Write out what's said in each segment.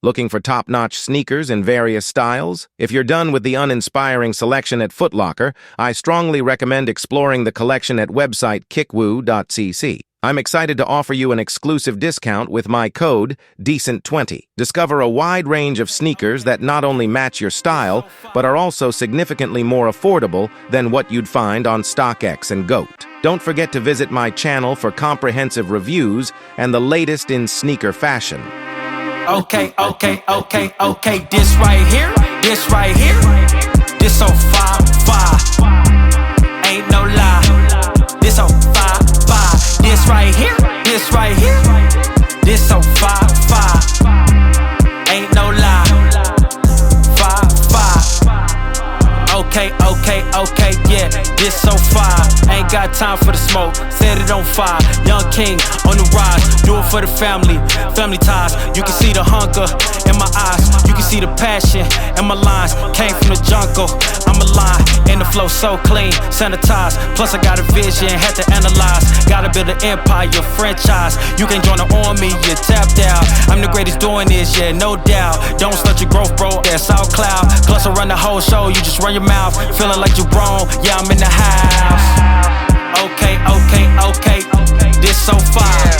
Looking for top-notch sneakers in various styles? If you're done with the uninspiring selection at Foot Locker, I strongly recommend exploring the collection at website KICKWHO.cc. I'm excited to offer you an exclusive discount with my code DSCNT20. Discover a wide range of sneakers that not only match your style, but are also significantly more affordable than what you'd find on StockX and GOAT. Don't forget to visit my channel for comprehensive reviews and the latest in sneaker fashion. Okay, this right here, this so fire, ain't no lie, this so fire, this right here, this so fire, ain't no lie, fire, okay, yeah, this so fire, ain't got time for the smoke, set it on fire, young king on the rise, do it for the family ties, you can see the hunger in my eyes, you can see the passion in my lines, came from the jungle, I'm alive, and the flow so clean, sanitized, plus I got a vision, had to analyze, gotta build an empire, franchise, you can't join the army, you're tapped out, I'm the greatest doing this, yeah, no doubt, don't stunt your growth, bro, that's all cloud, plus I run the whole show, you just run your mouth, feeling like you're wrong, yeah, I'm in the house, okay, this so fire.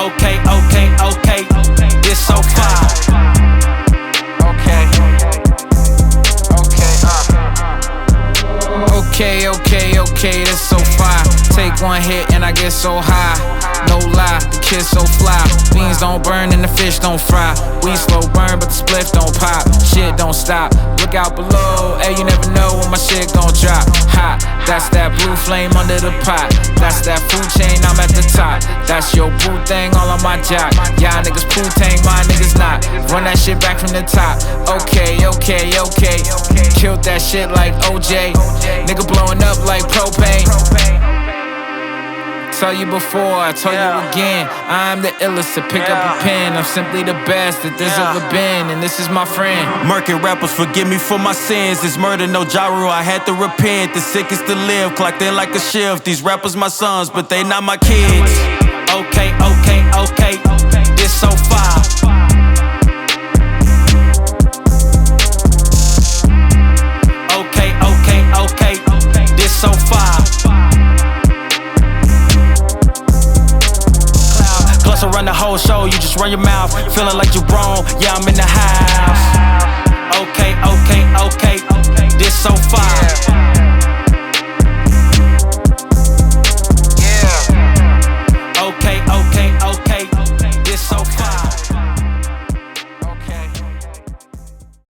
Okay, this so fire. Okay, that's so fire. Take one hit and I get so high. No lie, the kid so fly. Beans don't burn and the fish don't fry. We slow burn but the spliff don't pop. Shit don't stop, look out below. Hey, you never know when my shit gon' drop. Hot, that's that blue flame under the pot. That's that food chain, I'm at the top. That's your boo thing all on my jock. Y'all niggas poo tang, my niggas not. Run that shit back from the top. Okay, killed that shit like OJ. Nigga blowing up like propane. Tell you before, I told you again, I'm the illest to pick up a pen. I'm simply the best that there's ever been, and this is my friend. Murking rappers, forgive me for my sins. It's murder, no gyro, I had to repent. The sickest to live, clocked in like a shift. These rappers my sons, but they not my kids. Okay, this so fire. Okay, this so fire. Plus I run the whole show, you just run your mouth, feeling like you're wrong, yeah, I'm in the house. Okay, this so fire. Okay, this so fire.